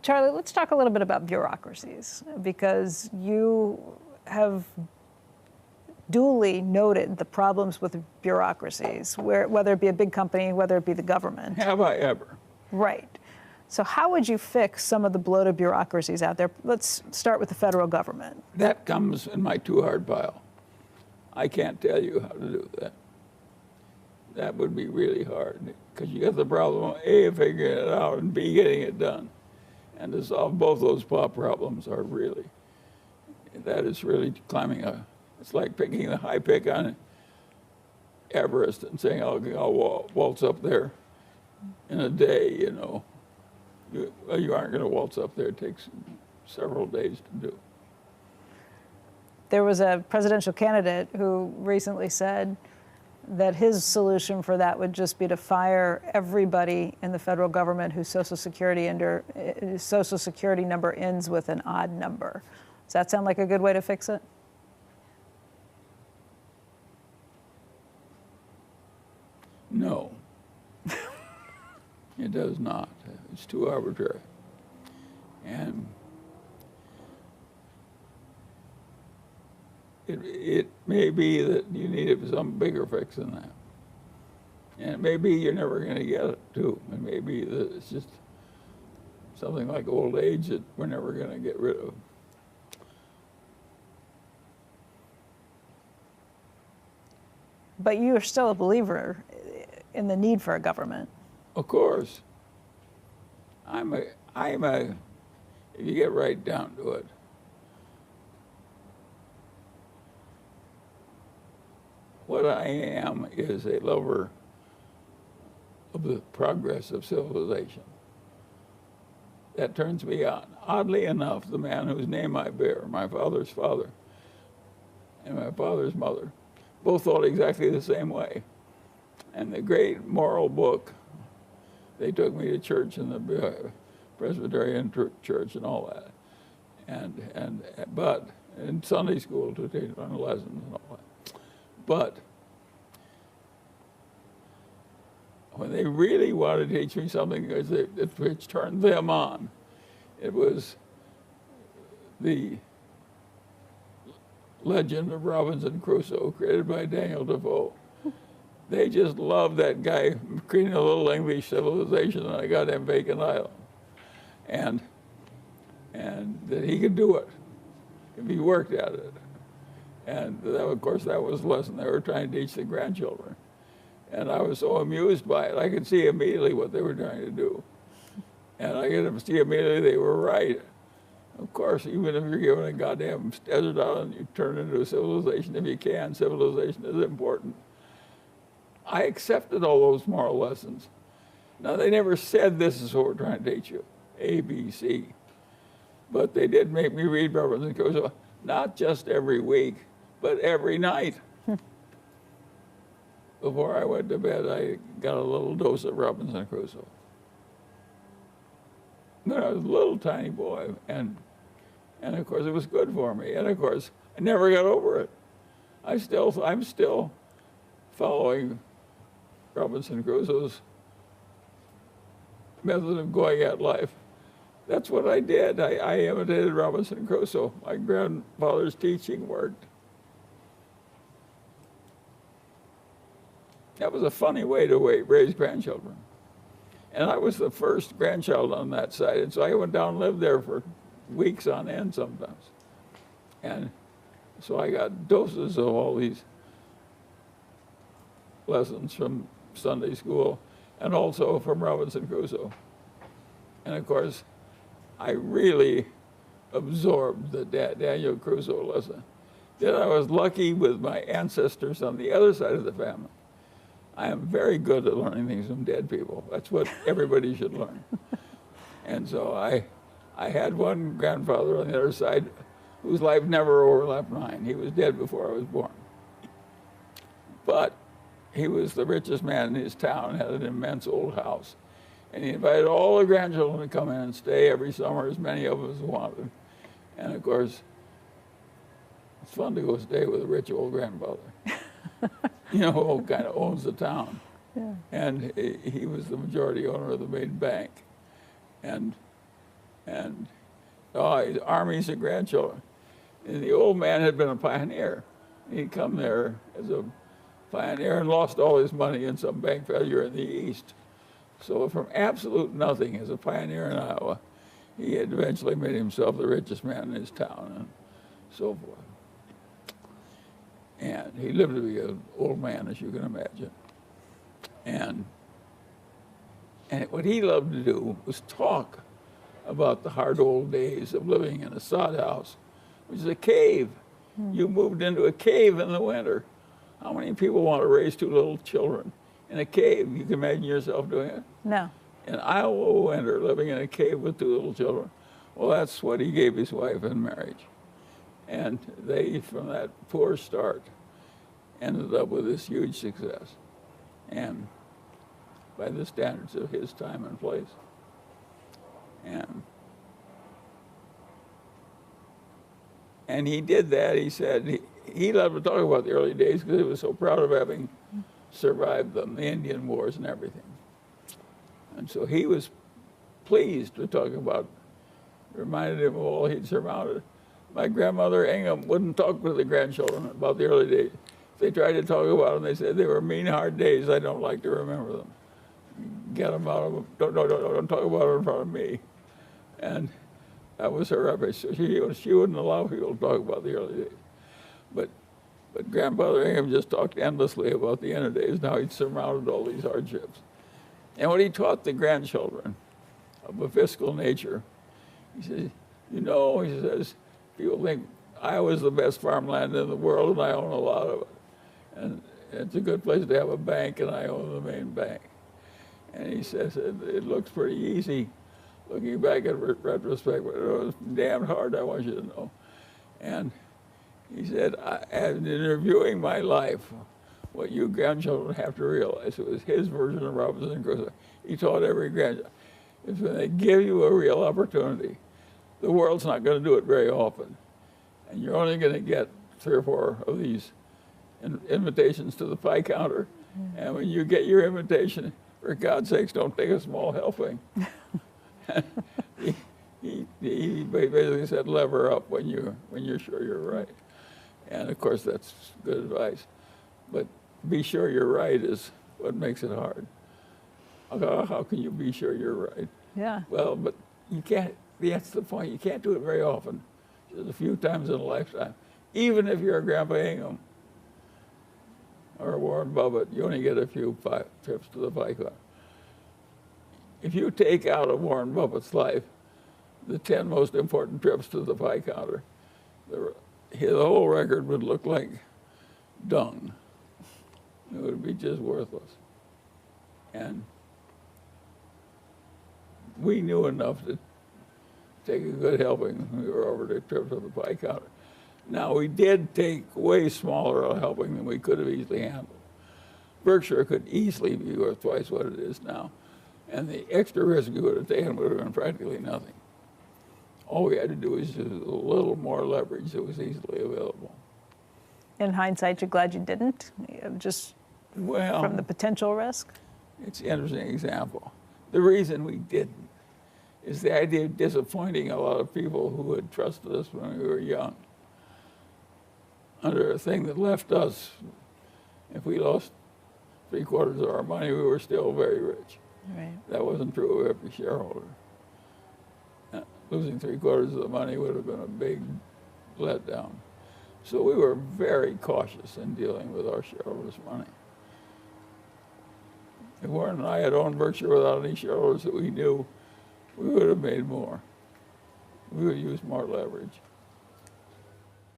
Charlie, let's talk a little bit about bureaucracies, because you have duly noted the problems with bureaucracies, whether it be a big company, whether it be the government. Have I ever? Right. So how would you fix some of the bloated bureaucracies out there? Let's start with the federal government. That comes in my too hard pile. I can't tell you how to do that. That would be really hard, because you got the problem of A, figuring it out, and B, getting it done. And to solve both those problems are really, that is really climbing it's like picking the high pick on Everest and saying, I'll waltz up there in a day, you know. You aren't going to waltz up there. It takes several days to do. There was a presidential candidate who recently said that his solution for that would just be to fire everybody in the federal government whose Social Security number ends with an odd number. Does that sound like a good way to fix it? No. It does not. It's too arbitrary. And it may be that you need some bigger fix than that. And it may be you're never going to get it, too. It may be that it's just something like old age that we're never going to get rid of. But you're still a believer in the need for a government. Of course. if you get right down to it, what I am is a lover of the progress of civilization. That turns me on. Oddly enough, the man whose name I bear, my father's father and my father's mother, both thought exactly the same way. And the great moral book, they took me to church in the Presbyterian church and all that. But in Sunday school to take on lessons and all that. But when they really wanted to teach me something which turned them on, it was the legend of Robinson Crusoe, created by Daniel Defoe. They just loved that guy creating a little English civilization on a goddamn vacant island. And that he could do it if he worked at it. And that, of course, that was the lesson they were trying to teach the grandchildren. And I was so amused by it. I could see immediately what they were trying to do. And I could see immediately they were right. Of course, even if you're given a goddamn desert island, you turn it into a civilization if you can. Civilization is important. I accepted all those moral lessons. Now, they never said this is what we're trying to teach you, A, B, C. But they did make me read Robinson Crusoe, not just every week, but every night. Before I went to bed, I got a little dose of Robinson Crusoe. When I was a little tiny boy, and of course it was good for me. And of course, I never got over it. I'm still following Robinson Crusoe's method of going at life. That's what I did. I imitated Robinson Crusoe. My grandfather's teaching worked. That was a funny way to raise grandchildren. And I was the first grandchild on that side, and so I went down and lived there for weeks on end sometimes. And so I got doses of all these lessons from Sunday school and also from Robinson Crusoe. And of course, I really absorbed the Daniel Crusoe lesson. Then I was lucky with my ancestors on the other side of the family. I am very good at learning things from dead people. That's what everybody should learn. And so I had one grandfather on the other side whose life never overlapped mine. He was dead before I was born. But he was the richest man in his town, had an immense old house. And he invited all the grandchildren to come in and stay every summer, as many of us wanted. And of course, it's fun to go stay with a rich old grandfather. You know, who kind of owns the town. Yeah. And he was the majority owner of the main bank. And and his armies of grandchildren. And the old man had been a pioneer. He'd come there as a pioneer and lost all his money in some bank failure in the East. So from absolute nothing as a pioneer in Iowa, he had eventually made himself the richest man in his town and so forth. And he lived to be an old man, as you can imagine. And what he loved to do was talk about the hard old days of living in a sod house, which is a cave. You moved into a cave in the winter. How many people want to raise two little children in a cave? You can imagine yourself doing it? No. In Iowa winter, living in a cave with two little children. Well, that's what he gave his wife in marriage. And they, from that poor start, ended up with this huge success. And by the standards of his time and place. And he did that. He said he loved to talk about the early days because he was so proud of having survived them, the Indian Wars and everything. And so he was pleased to talk about, reminded him of all he'd surmounted. My grandmother Ingham wouldn't talk to the grandchildren about the early days. If they tried to talk about them, they said they were mean, hard days. I don't like to remember them. Get them out of them. Don't talk about them in front of me. And that was her rubbish. So she wouldn't allow people to talk about the early days. But Grandfather Ingham just talked endlessly about the end of days, and how he'd surmounted all these hardships. And what he taught the grandchildren of a fiscal nature, he says, you know, he says, people think Iowa's the best farmland in the world, and I own a lot of it. And it's a good place to have a bank, and I own the main bank. And he says, it looks pretty easy looking back at retrospect, but it was damn hard, I want you to know. And he said, in reviewing my life, what you grandchildren have to realize, it was his version of Robinson Crusoe. He taught every grandchild, is when they give you a real opportunity, the world's not going to do it very often. And you're only going to get 3 or 4 of these invitations to the pie counter. And when you get your invitation, for God's sakes, don't take a small helping. he basically said, lever up when you're sure you're right. And of course, that's good advice. But be sure you're right is what makes it hard. How can you be sure you're right? Yeah. Well, but you can't, that's the point. You can't do it very often. Just a few times in a lifetime. Even if you're a Grandpa Ingham or Warren Buffett, you only get a few trips to the pie counter. If you take out of Warren Buffett's life the 10 most important trips to the pie counter, the whole record would look like dung. It would be just worthless. And we knew enough to take a good helping when we were over the trip to the pie counter. Now, we did take way smaller a helping than we could have easily handled. Berkshire could easily be worth twice what it is now. And the extra risk we would have taken would have been practically nothing. All we had to do was use a little more leverage that was easily available. In hindsight, you're glad you didn't? Just from the potential risk? It's an interesting example. The reason we didn't is the idea of disappointing a lot of people who had trusted us when we were young under a thing that left us, if we lost 3/4 of our money, we were still very rich. Right. That wasn't true of every shareholder. Losing 3/4 of the money would have been a big letdown. So we were very cautious in dealing with our shareholders' money. If Warren and I had owned Berkshire without any shareholders that we knew, we would have made more. We would use more leverage.